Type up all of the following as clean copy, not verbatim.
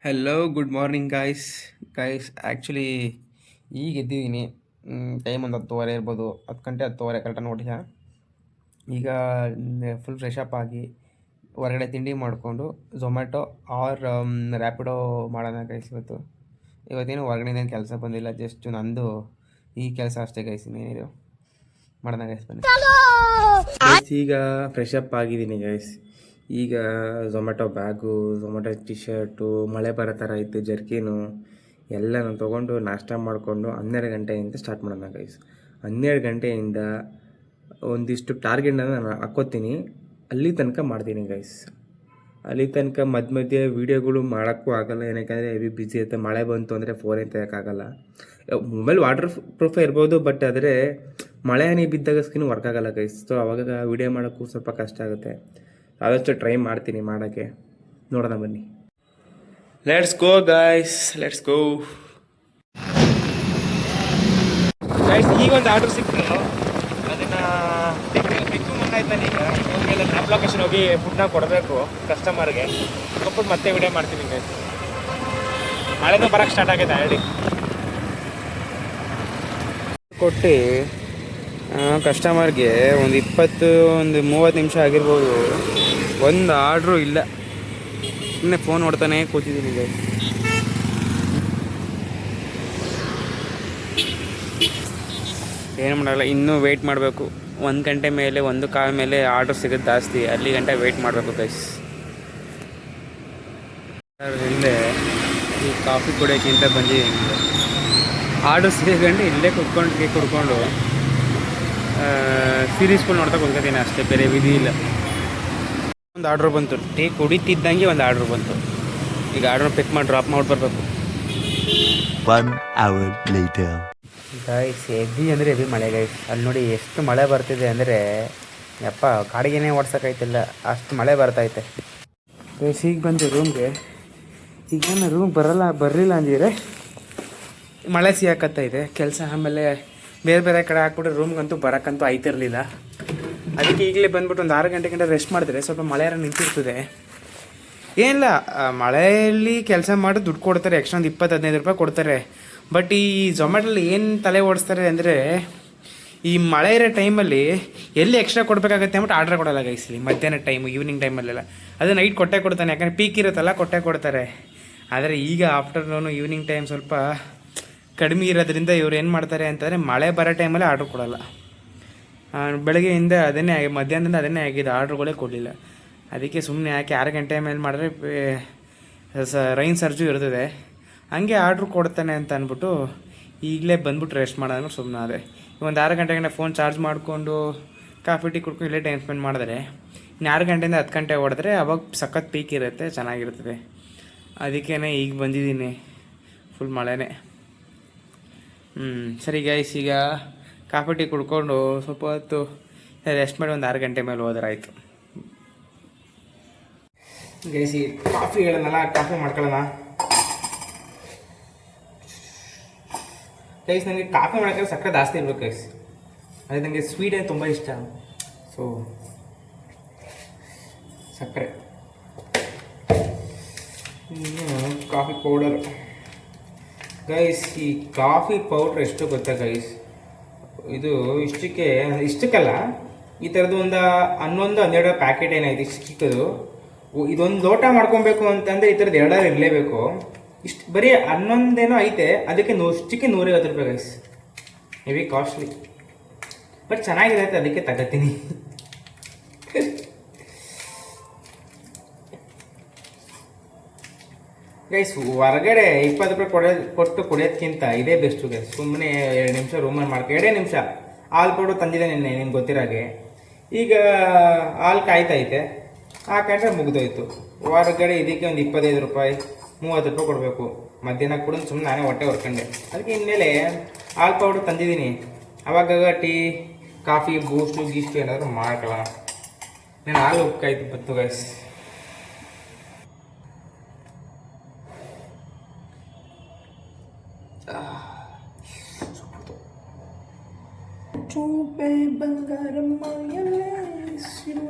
Hello good morning guys actually ಈಗ ಎದ್ದಿದ್ದೀನಿ. Time ಒಂದು 10:30 ಇರ್ಬೋದು, 10 ಗಂಟೆ 10:30 ಕರೆಕ್ಟಾಗಿ ನೋಡಿಲ್ಲ. ಈಗ ಫುಲ್ ಫ್ರೆಶ್ ಅಪ್ ಆಗಿ ಹೊರಗಡೆ ತಿಂಡಿ ಮಾಡಿಕೊಂಡು ಝೊಮ್ಯಾಟೊ ಆರ್ ರ್ಯಾಪಿಡೋ ಮಾಡೋಣ ಗೈಸ್. ಇವತ್ತೇನು ಹೊರಗಡೆನೇನು ಕೆಲಸ ಬಂದಿಲ್ಲ, ಜಸ್ಟ್ ನಂದು ಈ ಕೆಲಸ ಅಷ್ಟೇ ಗೈಸ್, ಇನ್ನೇನಿದೆ ಮಾಡೋಣ ಗೈಸ್. ಬನ್ನಿ ಈಗ ಫ್ರೆಶ್ ಅಪ್ ಆಗಿದ್ದೀನಿ ಗೈಸ್. ಈಗ Zomato bag, Zomato T shirt, ಮಳೆ ಬರೋ ಥರ ಇತ್ತು, ಜರ್ಕಿನು ಎಲ್ಲ ನಾನು ತೊಗೊಂಡು ನಾಷ್ಟ ಮಾಡಿಕೊಂಡು 12 ಗಂಟೆಯಿಂದ ಸ್ಟಾರ್ಟ್ ಮಾಡೋಣ ಗೈಸ್. 12 ಗಂಟೆಯಿಂದ ಒಂದಿಷ್ಟು ಟಾರ್ಗೆಟ್ನ ನಾನು ಹಾಕ್ಕೋತೀನಿ, ಅಲ್ಲಿ ತನಕ ಮಾಡ್ತೀನಿ ಗೈಸ್. ಅಲ್ಲಿ ತನಕ ಮಧ್ಯೆ ವೀಡಿಯೋಗಳು ಮಾಡೋಕ್ಕೂ ಆಗೋಲ್ಲ, ಏನಕ್ಕೆ ಹೆವಿ ಬ್ಯುಸಿ ಇರುತ್ತೆ. ಮಳೆ ಬಂತು ಅಂದರೆ ಫೋನ್ ತೆಗೋಕ್ಕಾಗಲ್ಲ. ಮೊಬೈಲ್ ವಾಟರ್ ಪ್ರೂಫೇ ಇರ್ಬೋದು, ಬಟ್ ಆದರೆ ಮಳೆ ಹನಿ ಬಿದ್ದಾಗ ಸ್ಕ್ರೀನ್ ವರ್ಕ್ ಆಗೋಲ್ಲ ಗೈಸ್. ಸೊ ಅವಾಗ ವೀಡಿಯೋ ಮಾಡೋಕ್ಕೂ ಸ್ವಲ್ಪ ಕಷ್ಟ ಆಗುತ್ತೆ. ಆದಷ್ಟು ಟ್ರೈ ಮಾಡ್ತೀನಿ ಮಾಡೋಕ್ಕೆ, ನೋಡೋಣ ಬನ್ನಿ. Let's go guys, let's go guys. ಈಗೊಂದು ಆರ್ಡ್ರ್ ಸಿಕ್ತು, ಅದನ್ನು ಪಿಕ್ಕು ಮುಂದಾಯ್ತಾನೆ. ಈಗ ಹೋಗಿ ಆ್ಯಪ್ ಲೊಕೇಶನ್ ಹೋಗಿ ಫುಡ್ನ ಕೊಡಬೇಕು ಕಸ್ಟಮರ್ಗೆ, ಕೊಟ್ಬಿಟ್ಟು ಮತ್ತೆ ವಿಡಿಯೋ ಮಾಡ್ತೀನಿ ಗೈಸ್. ಮಳೆನೂ ಬರೋಕ್ಕೆ ಸ್ಟಾರ್ಟ್ ಆಗಿದೆ ಆಲ್ರೆಡಿ. ಕೊಟ್ಟು ಕಸ್ಟಮರ್ಗೆ ಒಂದು 20-30 ನಿಮಿಷ ಆಗಿರ್ಬೋದು, ಒಂದು ಆರ್ಡ್ರು ಇಲ್ಲ. ಇನ್ನೇ ಫೋನ್ ನೋಡ್ತಾನೆ ಕೂತಿದ್ದೀನಿ ಈಗ. ಏನು ಮಾಡಲ್ಲ, ಇನ್ನೂ ವೆಯ್ಟ್ ಮಾಡಬೇಕು. 1 ಗಂಟೆ ಮೇಲೆ 1 ಕಾಲ ಮೇಲೆ ಆರ್ಡ್ರ್ ಸಿಗೋದು ಜಾಸ್ತಿ, ಅಲ್ಲಿ ಗಂಟೆ ವೆಯ್ಟ್ ಮಾಡಬೇಕು ಗೈಸ್. ಇಲ್ಲೇ ಈ ಕಾಫಿ ಕುಡಿಯೋಕ್ಕಿಂತ ಬಂದಿದ್ದೀನಿ. ಆರ್ಡ್ರ್ ಸಿಗಂಡು ಇಲ್ಲೇ ಕುಡ್ಕೊಂಡು ಸೀರೀಸ್ಗಳು ನೋಡ್ತಾ ಕುತ್ಕೋತೀನಿ ಅಷ್ಟೇ, ಬೇರೆ ವಿಧಿ ಇಲ್ಲ. ಒಂದು ಆರ್ಡ್ರ್ ಬಂತು, ಟೀ ಕುಡಿತಿದ್ದಂಗೆ ಒಂದು ಆರ್ಡ್ರ್ ಬಂತು. ಈಗ ಆರ್ಡ್ರ್ ಪಿಕ್ ಮಾಡಿ ಡ್ರಾಪ್ ಮಾಡಿ ಬರಬೇಕು. 1 hour later. ಗೈಸ್ ಹೆವಿ ಅಂದರೆ ಮಳೆ ಗೈಸ್. ಅಲ್ಲಿ ನೋಡಿ ಎಷ್ಟು ಮಳೆ ಬರ್ತಿದೆ ಅಂದರೆ ಯಪ್ಪ, ಗಾಡಿಗೆನೇ ಓಡ್ಸೋಕ್ಕಾಯ್ತಿಲ್ಲ, ಅಷ್ಟು ಮಳೆ ಬರ್ತೈತೆ ಗೈಸ್. ಈಗ ಬಂದು ರೂಮ್ಗೆ. ಈಗ ನಾನು ರೂಮ್ ಬರಲಿಲ್ಲ ಅಂದಿದ್ರೆ ಮಳೆ ಸಿಗಾಕತ್ತೈತೆ ಕೆಲಸ. ಆಮೇಲೆ ಬೇರೆ ಕಡೆ ಹಾಕ್ಬಿಟ್ರೆ ರೂಮ್ಗಂತೂ ಬರೋಕ್ಕಂತೂ ಆಯ್ತಿರಲಿಲ್ಲ. ಅದಕ್ಕೆ ಈಗಲೇ ಬಂದ್ಬಿಟ್ಟು ಒಂದು 6 ಗಂಟೆ ರೆಸ್ಟ್ ಮಾಡಿದ್ರೆ ಸ್ವಲ್ಪ ಮಳೆ ನಿಂತಿರ್ತದೆ. ಏನಿಲ್ಲ, ಮಳೆಯಲ್ಲಿ ಕೆಲಸ ಮಾಡಿ ದುಡ್ಡು ಕೊಡ್ತಾರೆ, ಎಕ್ಸ್ಟ್ರಾ ಒಂದು 20-15 ರೂಪಾಯಿ ಕೊಡ್ತಾರೆ. ಬಟ್ ಈ ಝೊಮ್ಯಾಟೋಲ್ಲಿ ಏನು ತಲೆ ಓಡಿಸ್ತಾರೆ ಅಂದರೆ, ಈ ಮಳೆ ಇರೋ ಟೈಮಲ್ಲಿ ಎಲ್ಲಿ ಎಕ್ಸ್ಟ್ರಾ ಕೊಡಬೇಕಾಗತ್ತೆ ಅಂದ್ಬಿಟ್ಟು ಆರ್ಡ್ರ್ ಕೊಡೋಲ್ಲ ಗೈಸ್ಲಿ. ಮಧ್ಯಾಹ್ನ ಟೈಮು, ಈವ್ನಿಂಗ್ ಟೈಮಲ್ಲೆಲ್ಲ ಅದು ನೈಟ್ ಕೊಟ್ಟೆ ಕೊಡ್ತಾನೆ, ಯಾಕಂದರೆ ಪೀಕ್ ಇರುತ್ತಲ್ಲ, ಕೊಟ್ಟೆ ಕೊಡ್ತಾರೆ. ಆದರೆ ಈಗ ಆಫ್ಟರ್ನೂನು ಈವ್ನಿಂಗ್ ಟೈಮ್ ಸ್ವಲ್ಪ ಕಡಿಮೆ ಇರೋದ್ರಿಂದ ಇವ್ರು ಏನು ಮಾಡ್ತಾರೆ ಅಂತಂದರೆ, ಮಳೆ ಬರೋ ಟೈಮಲ್ಲಿ ಆರ್ಡ್ರ್ ಕೊಡೋಲ್ಲ. ಬೆಳಗ್ಗೆಯಿಂದ ಅದನ್ನೇ ಮಧ್ಯಾಹ್ನದಿಂದ ಅದನ್ನೇ ಆಗಿದೆ, ಆರ್ಡ್ರುಗಳೇ ಕೊಡಲಿಲ್ಲ. ಅದಕ್ಕೆ ಸುಮ್ಮನೆ ಯಾಕೆ 6 ಗಂಟೆ ಮೇಲೆ ಮಾಡಿದ್ರೆ ರೈನ್ ಸರ್ಜು ಇರ್ತದೆ, ಹಂಗೆ ಆರ್ಡ್ರು ಕೊಡ್ತಾನೆ ಅಂತ ಅಂದ್ಬಿಟ್ಟು ಈಗಲೇ ಬಂದ್ಬಿಟ್ಟು ರೆಸ್ಟ್ ಮಾಡೋದು ಸುಮ್ಮನೆ ಅದೇ. ಒಂದು 6 ಗಂಟೆಗೆ ಫೋನ್ ಚಾರ್ಜ್ ಮಾಡಿಕೊಂಡು ಕಾಫಿ ಟೀ ಕುಡ್ಕೊಂಡು ಇಲ್ಲೇ ಟೈಮ್ ಸ್ಪೆಂಡ್ ಮಾಡಿದ್ರೆ, ಇನ್ನು 6 ಗಂಟೆಯಿಂದ 10 ಗಂಟೆ ಹೊಡೆದ್ರೆ ಅವಾಗ ಸಖತ್ ಪೀಕ್ ಇರುತ್ತೆ, ಚೆನ್ನಾಗಿರ್ತದೆ. ಅದಕ್ಕೇ ಈಗ ಬಂದಿದ್ದೀನಿ, ಫುಲ್ ಮಳೆನೇ. ಸರಿ ಗೈಸ್, ಈಗ ಕಾಫಿ ಟೀ ಕುಡ್ಕೊಂಡು ಸ್ವಲ್ಪ ಹೊತ್ತು ರೆಸ್ಟ್ ಮಾಡಿ ಒಂದು 6 ಗಂಟೆ ಮೇಲೆ ಹೋದ್ರೆ ಆಯಿತು ಗೈಸ್. ಈ ಕಾಫಿ ಹೇಳೋಣಲ್ಲ, ಕಾಫಿ ಮಾಡ್ಕೊಳ್ಳೋಣ ಗೈಸ್. ನನಗೆ ಕಾಫಿ ಮಾಡೋಕ್ಕೆ ಸಕ್ಕರೆ ಜಾಸ್ತಿ ಇರ್ಬೇಕು ಗೈಸ್, ಅದೇ ನನಗೆ ಸ್ವೀಟೇ ತುಂಬ ಇಷ್ಟ. ಸೊ ಸಕ್ಕರೆ, ಕಾಫಿ ಪೌಡರ್ ಗೈಸ್. ಈ ಕಾಫಿ ಪೌಡ್ರ್ ಎಷ್ಟು ಗೊತ್ತಾ ಗೈಸ್, ಇದು ಇಷ್ಟಕ್ಕಲ್ಲ, ಈ ಥರದ್ದು ಒಂದು 11-12 ಪ್ಯಾಕೆಟ್ ಏನಾಯ್ತು ಇಷ್ಟು ಚಿಕ್ಕದು. ಇದೊಂದು ಲೋಟ ಮಾಡ್ಕೊಬೇಕು ಅಂತಂದರೆ ಈ ಥರದ್ದು 2 ಇರಲೇಬೇಕು. ಇಷ್ಟು ಬರೀ 11 ಐತೆ, ಅದಕ್ಕೆ ಇಷ್ಟಕ್ಕೆ 150 ರೂಪಾಯಿ ಗೈಸ್. ಹೆವಿ ಕಾಸ್ಟ್ಲಿ, ಬಟ್ ಚೆನ್ನಾಗಿದೆ ಅಂತ ಅದಕ್ಕೆ ತಗೋತೀನಿ. ಗೈಸ್ ಹೊರಗಡೆ 20 ರೂಪಾಯಿ ಕೊಟ್ಟು ಕುಡಿಯೋದಕ್ಕಿಂತ ಇದೇ ಬೆಸ್ಟು ಗೈಸ್. ಸುಮ್ಮನೆ 2 ನಿಮಿಷ ರೂಮಲ್ಲಿ ಮಾಡ್ಕೊ, 2 ನಿಮಿಷ ಹಾಲು ಪೌಡರ್ ತಂದಿದೆ ನಿಮ್ಗೆ ಗೊತ್ತಿರಾಗೆ. ಈಗ ಹಾಲು ಕಾಯ್ತೈತೆ, ಹಾಕೊಂಡ್ರೆ ಮುಗಿದೋಯ್ತು. ಹೊರಗಡೆ ಇದಕ್ಕೆ ಒಂದು 25 ರೂಪಾಯಿ 30 ರೂಪಾಯಿ ಕೊಡಬೇಕು. ಮಧ್ಯಾಹ್ನ ಕೂಡ ಸುಮ್ಮನೆ ನಾನೇ ಹೊಟ್ಟೆ ಹೊರ್ಕೊಂಡೆ. ಅದಕ್ಕೆ ಇನ್ಮೇಲೆ ಹಾಲು ಪೌಡ್ರ್ ತಂದಿದ್ದೀನಿ, ಅವಾಗ ಟೀ ಕಾಫಿ ಗೀಸ್ಟು ಏನಾದರೂ ಮಾಡ್ಕೊಳ್ಳೋಣ. ನಾನು ಹಾಲು ಉಪ್ಕಾಯ್ತು ಬತ್ತು ಗೈಸ್. ಚೂಪೆ ಬಂಗಾರಮ್ಮ ಎಲ್ಲೇ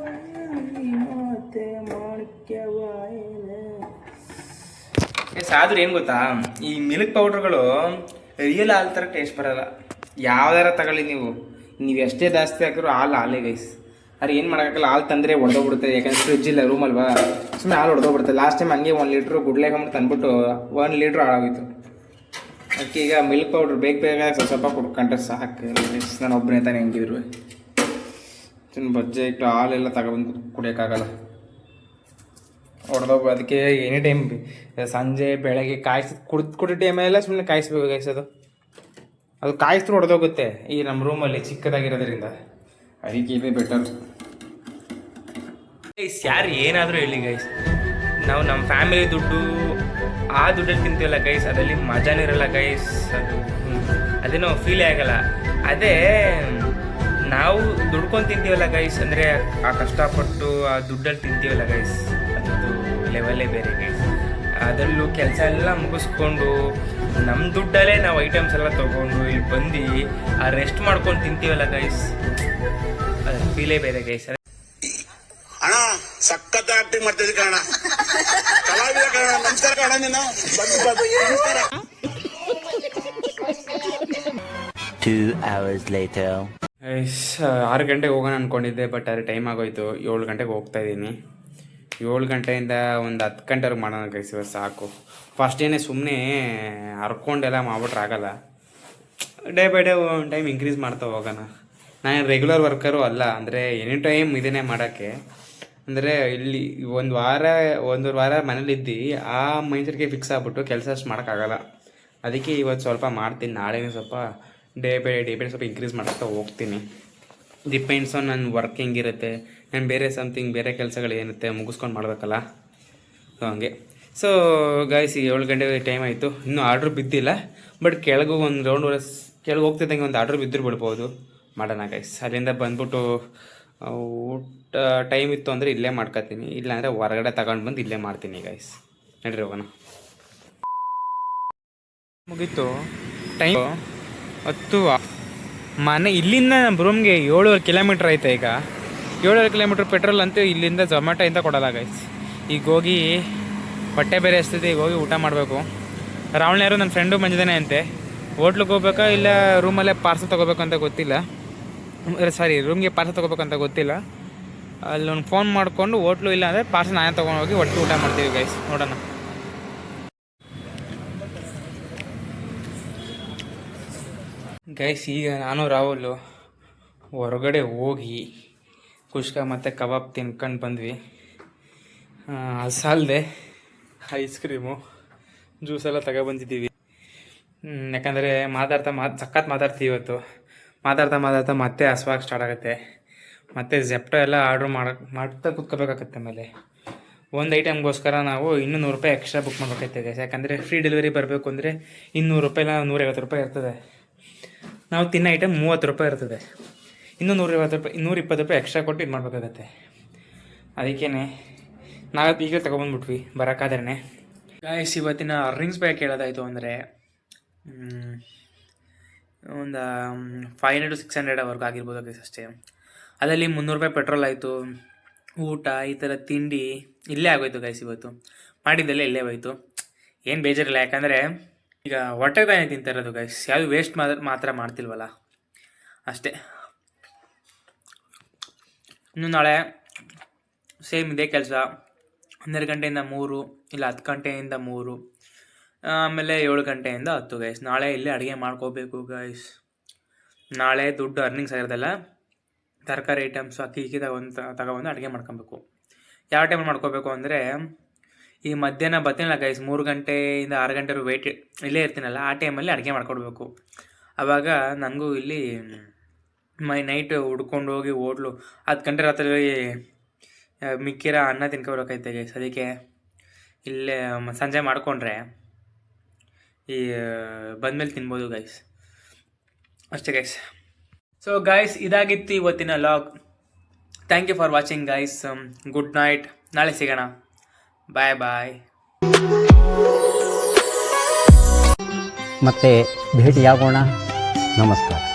ಮಾತೆ ಮಾಣಿಕ್ಯವಾಯನೆ. ಗೈಸ್ ಆದ್ರೂ ಏನು ಗೊತ್ತಾ, ಈ ಮಿಲ್ಕ್ ಪೌಡ್ರ್ಗಳು ರಿಯಲ್ ಹಾಲು ಥರ ಟೇಸ್ಟ್ ಬರೋಲ್ಲ. ಯಾವ್ದಾರ ತಗೊಳ್ಳಿ ನೀವು ಎಷ್ಟೇ ಜಾಸ್ತಿ ಹಾಕಿದ್ರು ಹಾಲೇ ಗೈಸ್. ಅರೆ ಏನು ಮಾಡೋಕ್ಕಾಗಲ್ಲ, ಹಾಲು ತಂದರೆ ಹೊಡೆದೋಗ್ಬಿಡುತ್ತೆ. ಯಾಕಂದರೆ ಫ್ರಿಜ್ ಇಲ್ಲ ರೂಮಲ್ವಾ, ಸುಮ್ಮನೆ ಹಾಲು ಹೊಡೆದೋಗ್ಬಿಡುತ್ತೆ. ಲಾಸ್ಟ್ ಟೈಮ್ ಹಂಗೆ 1 ಲೀಟ್ರು ಗುಡ್ಲೆಗೊಂಡು ತಂದ್ಬಿಟ್ಟು 1 ಲೀಟ್ರ್ ಹಾಳಾಗಿತ್ತು. ಅದಕ್ಕೆ ಈಗ ಮಿಲ್ಕ್ ಪೌಡ್ರ್ ಬೇಗ ಸ್ವಲ್ಪ ಕುಡ್ಕೊಂಡ್ರೆ ಸಾಕು. ನಾನು ಒಬ್ಬನೇ ತಾನೇ ಹೆಂಗಿದ್ರು ಬಜ್ಜೆ ಇಟ್ಟು ಹಾಲೆಲ್ಲ ತಗೊಬಂದು ಕುಡಿಯೋಕ್ಕಾಗಲ್ಲ, ಹೊಡೆದೋಗ. ಅದಕ್ಕೆ ಎನಿ ಟೈಮ್ ಸಂಜೆ ಬೆಳಗ್ಗೆ ಕುಡಿದ ಟೈಮೆಲ್ಲ ಸುಮ್ಮನೆ ಕಾಯಿಸ್ಬೇಕು ಕಾಯಿಸೋದು. ಅದು ಕಾಯಿಸ್ತು ಹೊಡೆದೋಗುತ್ತೆ ಈ ನಮ್ಮ ರೂಮಲ್ಲಿ ಚಿಕ್ಕದಾಗಿರೋದ್ರಿಂದ. ಅದಕ್ಕೆ ಇದೆ ಬೆಟರ್ ಗೈಸ್. ಯಾರು ಏನಾದರೂ ಹೇಳಿ ಗೈಸ್, ನಾವು ನಮ್ಮ ಫ್ಯಾಮಿಲಿ ದುಡ್ಡು ಆ ದುಡ್ಡಲ್ಲಿ ತಿಂತೀವಲ್ಲ ಗೈಸ್, ಅದರಲ್ಲಿ ಮಜಾನೇ ಇರಲ್ಲ ಗೈಸ್. ಅದೇನೋ ಫೀಲೇ ಆಗಲ್ಲ. ಅದೇ ನಾವು ದುಡ್ಕೊಂಡು ತಿಂತೀವಲ್ಲ ಗೈಸ್, ಅಂದರೆ ಆ ಕಷ್ಟಪಟ್ಟು ಆ ದುಡ್ಡಲ್ಲಿ ತಿಂತೀವಲ್ಲ ಗೈಸ್, ಅದು ಲೆವೆಲ್ಲೇ ಬೇರೆ ಗೈಸ್. ಅದರಲ್ಲೂ ಕೆಲಸ ಎಲ್ಲ ಮುಗಿಸ್ಕೊಂಡು ನಮ್ಮ ದುಡ್ಡಲ್ಲೇ ನಾವು ಐಟಮ್ಸ್ ಎಲ್ಲ ತೊಗೊಂಡು ಇಲ್ಲಿ ಬಂದು ಆ ರೆಸ್ಟ್ ಮಾಡ್ಕೊಂಡು ತಿಂತೀವಲ್ಲ ಗೈಸ್, ಅದ್ರ ಫೀಲೇ ಬೇರೆ ಗೈಸ್. ಅಣ್ಣ ಸಖತ್ ಆಕ್ಟಿಂಗ್ ಮಾಡ್ತಿದ್ದೆ ಕಣ, ಕಲಾವಿದ ಕಣ. ನಮಸ್ಕಾರ ಕಣ, ನೀನು 2 hours later. 6 ಗಂಟೆಗೆ ಹೋಗೋಣ ಅಂದ್ಕೊಂಡಿದ್ದೆ, ಬಟ್ ಅದು ಟೈಮ್ ಆಗೋಯ್ತು. 7 ಗಂಟೆಗೆ ಹೋಗ್ತಾ ಇದ್ದೀನಿ. 7 ಗಂಟೆಯಿಂದ ಒಂದು 10 ಗಂಟೆವರೆಗೆ ಮಾಡೋಣ ಗೈಸ್, ಸಾಕು. ಫಸ್ಟ್ ಡೇನೇ ಸುಮ್ಮನೆ ಹರ್ಕೊಂಡೆಲ್ಲ ಮಾಡ್ಬಿಟ್ರೆ ಆಗಲ್ಲ. ಡೇ ಬೈ ಡೇ ಒಂದು ಟೈಮ್ ಇನ್ಕ್ರೀಸ್ ಮಾಡ್ತಾ ಹೋಗೋಣ. ನಾನು ರೆಗ್ಯುಲರ್ ವರ್ಕರು ಅಲ್ಲ, ಅಂದರೆ ಎನಿ ಟೈಮ್ ಇದನ್ನೇ ಮಾಡೋಕ್ಕೆ. ಅಂದರೆ ಇಲ್ಲಿ ಒಂದೂವರೆ ವಾರ ಮನೇಲಿದ್ದು ಆ ಮೈಂಡ್ಸೆಟ್ಗೆ ಫಿಕ್ಸ್ ಆಗ್ಬಿಟ್ಟು ಕೆಲಸ ಅಷ್ಟು ಮಾಡೋಕ್ಕಾಗಲ್ಲ. ಅದಕ್ಕೆ ಇವತ್ತು ಸ್ವಲ್ಪ ಮಾಡ್ತೀನಿ, ನಾಳೆನೇ ಸ್ವಲ್ಪ ಡೇ ಬೈ ಡೇ ಸ್ವಲ್ಪ ಇನ್ಕ್ರೀಸ್ ಮಾಡ್ತಾ ಹೋಗ್ತೀನಿ. ಡಿಪೆಂಡ್ಸ್ ಆನ್ ನನ್ನ ವರ್ಕ್ ಹೆಂಗಿರುತ್ತೆ, ನಾನು ಬೇರೆ ಕೆಲಸಗಳು ಏನಿರುತ್ತೆ ಮುಗಿಸ್ಕೊಂಡು ಮಾಡಬೇಕಲ್ಲ, ಸೊ ಹಂಗೆ. ಸೊ ಗೈಸ್, 7 ಗಂಟೆ ಟೈಮ್ ಆಯಿತು, ಇನ್ನೂ ಆರ್ಡ್ರ್ ಬಿದ್ದಿಲ್ಲ. ಬಟ್ ಕೆಳಗೂ ಒಂದು ರೌಂಡ್ ಕೆಳಗೆ ಹೋಗ್ತಿದ್ದಂಗೆ ಒಂದು ಆರ್ಡ್ರ್ ಬಿದ್ದರೂ ಬಿಡ್ಬೋದು. ಮಾಡೋಣ ಗೈಸ್. ಅಲ್ಲಿಂದ ಬಂದ್ಬಿಟ್ಟು ಊಟ ಟೈಮ್ ಇತ್ತು ಅಂದರೆ ಇಲ್ಲೇ ಮಾಡ್ಕೊತೀನಿ, ಇಲ್ಲಾಂದರೆ ಹೊರಗಡೆ ತಗೊಂಡು ಬಂದು ಇಲ್ಲೇ ಮಾಡ್ತೀನಿ ಗೈಸ್. ನಡ್ರಿ ಹೋಗೋಣ. ಮುಗೀತು ಟೈಮ್ 10. ಮನೆ ಇಲ್ಲಿಂದ ನಮ್ಮ ರೂಮ್ಗೆ 7 ಕಿಲೋಮೀಟ್ರ್ ಐತೆ. ಈಗ 7 ಕಿಲೋಮೀಟ್ರ್ ಪೆಟ್ರೋಲ್ ಅಂತೂ ಇಲ್ಲಿಂದ ಝೊಮ್ಯಾಟೋಯಿಂದ ಕೊಡಲ್ಲ ಗೈಸ್. ಈಗ ಹೋಗಿ ಹೊಟ್ಟೆ ಬೇರೆ ಎಷ್ಟಿದೆ, ಈಗ ಹೋಗಿ ಊಟ ಮಾಡಬೇಕು. ರಾವಣರು ನನ್ನ ಫ್ರೆಂಡು ಬಂದಿದ್ದಾನೆ ಅಂತೆ. ಹೋಟ್ಲಿಗೆ ಹೋಗ್ಬೇಕಾ ಇಲ್ಲ ರೂಮಲ್ಲೇ ಪಾರ್ಸಲ್ ತೊಗೋಬೇಕು ಅಂತ ಗೊತ್ತಿಲ್ಲ. ರೂಮ್ಗೆ ಪಾರ್ಸಲ್ ತೊಗೋಬೇಕಂತ ಗೊತ್ತಿಲ್ಲ. ಅಲ್ಲಿ ಒಂದು ಫೋನ್ ಮಾಡಿಕೊಂಡು ಹೋಟ್ಲು ಇಲ್ಲ ಅಂದರೆ ಪಾರ್ಸಲ್ ನಾನೇ ತೊಗೊಂಡು ಹೋಗಿ ಒಟ್ಟು ಊಟ ಮಾಡ್ತೀವಿ ಗೈಸ್. ನೋಡೋಣ ಗೈಸ್. ಈಗ ನಾನು ರಾಹುಲ್ ಹೊರಗಡೆ ಹೋಗಿ ಕುಷ್ಕ ಮತ್ತು ಕಬಾಬ್ ತಿನ್ಕೊಂಡು ಬಂದ್ವಿ. ಅಲ್ದೆ ಐಸ್ ಕ್ರೀಮು ಜ್ಯೂಸೆಲ್ಲ ತಗೊಬಂದಿದ್ದೀವಿ. ಯಾಕಂದರೆ ಸಖತ್ ಮಾತಾಡ್ತೀವಿ ಇವತ್ತು. ಮಾತಾಡ್ತಾ ಮತ್ತೆ ಹಸ್ವಾಗಿ ಸ್ಟಾರ್ಟ್ ಆಗುತ್ತೆ. ಮತ್ತು ಜೆಪ್ಟೋ ಎಲ್ಲ ಆರ್ಡ್ರ್ ಮಾಡ್ತಾ ಕೂತ್ಕೋಬೇಕಾಗತ್ತೆ. ಆಮೇಲೆ ಒಂದು ಐಟಮ್ಗೋಸ್ಕರ ನಾವು ಇನ್ನೂ ₹100 ಎಕ್ಸ್ಟ್ರಾ ಬುಕ್ ಮಾಡಬೇಕಾಯ್ತದೆ ಗೈಸ್. ಯಾಕಂದರೆ ಫ್ರೀ ಡೆಲಿವರಿ ಬರಬೇಕು ಅಂದರೆ ₹200 ಇಲ್ಲ ₹150 ಇರ್ತದೆ. ನಾವು ತಿನ್ನೋ ಐಟಮ್ ₹30 ಇರ್ತದೆ. ಇನ್ನೂ ₹120 ಎಕ್ಸ್ಟ್ರಾ ಕೊಟ್ಟು ಇದು ಮಾಡಬೇಕಾಗತ್ತೆ. ಅದಕ್ಕೇ ನಾವು ಈಗ ತೊಗೊಬಂದ್ಬಿಟ್ವಿ ಬರೋಕ್ಕಾದ್ರೆ. ಗೈಸ್, ಇವತ್ತಿನ ಅರ್ನಿಂಗ್ಸ್ ಬಗ್ಗೆ ಕೇಳೋದಾಯಿತು ಅಂದರೆ ಒಂದು 500 to 600 ವರ್ಗ ಆಗಿರ್ಬೋದು ಗೈಸ್ ಅಷ್ಟೇ. ಅದರಲ್ಲಿ ₹300 ಪೆಟ್ರೋಲ್ ಆಯಿತು, ಊಟ ಈ ಥರ ತಿಂಡಿ ಇಲ್ಲೇ ಆಗೋಯ್ತು ಗೈಸ್. ಇವತ್ತು ಮಾಡಿದ್ದೆಲ್ಲ ಇಲ್ಲೇ ಹೋಯ್ತು. ಏನು ಬೇಜಾರಿಲ್ಲ, ಯಾಕಂದರೆ ಈಗ ಹೊಟ್ಟೆಗೆ ತಾನೇ ತಿಂತಾಯಿರೋದು ಗೈಸ್. ಯಾವುದು ವೇಸ್ಟ್ ಮಾತ್ರ ಮಾಡ್ತಿಲ್ವಲ್ಲ, ಅಷ್ಟೇ. ಇನ್ನು ನಾಳೆ ಸೇಮ್ ಇದೇ ಕೆಲಸ. 12 ಗಂಟೆಯಿಂದ 3 ಇಲ್ಲ 10 ಗಂಟೆಯಿಂದ 3, ಆಮೇಲೆ 7 ಗಂಟೆಯಿಂದ 10 ಗೈಸ್. ನಾಳೆ ಇಲ್ಲೇ ಅಡುಗೆ ಮಾಡ್ಕೋಬೇಕು ಗೈಸ್. ನಾಳೆ ದುಡ್ಡು ಅರ್ನಿಂಗ್ಸ್ ಆಗಿರೋದಲ್ಲ, ತರಕಾರಿ ಐಟಮ್ಸು ಅಕ್ಕಿ ತಗೊಬಂದು ಅಡುಗೆ ಮಾಡ್ಕೊಬೇಕು. ಯಾವ ಟೈಮಲ್ಲಿ ಮಾಡ್ಕೋಬೇಕು ಅಂದರೆ ಈ ಮಧ್ಯಾಹ್ನ ಬರ್ತೀನಲ್ಲ ಗೈಸ್, 3 ಗಂಟೆಯಿಂದ 6 ಗಂಟೆವರೆಗೂ ವೆಯ್ಟ್ ಇಲ್ಲೇ ಇರ್ತೀನಲ್ಲ, ಆ ಟೈಮಲ್ಲಿ ಅಡುಗೆ ಮಾಡ್ಕೊಡ್ಬೇಕು. ಆವಾಗ ನನಗೂ ಇಲ್ಲಿ ನೈಟ್ ಹುಡ್ಕೊಂಡು ಹೋಗಿ ಹೋಟ್ಲು 10 ಗಂಟೆ ರಾತ್ರಿ ಮಿಕ್ಕಿರೋ ಅನ್ನ ತಿನ್ಕೊಬರ್ಬೇಕೈತೆ ಗೈಸ್. ಅದಕ್ಕೆ ಇಲ್ಲೇ ಸಂಜೆ ಮಾಡಿಕೊಂಡ್ರೆ ಈ ಬಂದಮೇಲೆ ತಿನ್ಬೋದು ಗೈಸ್, ಅಷ್ಟೇ ಗೈಸ್. ಸೊ ಗೈಸ್, ಇದಾಗಿತ್ತು ಇವತ್ತಿನ log. Thank you for watching guys. Good night. ನಾಳೆ ಸಿಗೋಣ. ಬಾಯ್. ಮತ್ತೆ ಭೇಟಿಯಾಗೋಣ. ನಮಸ್ಕಾರ.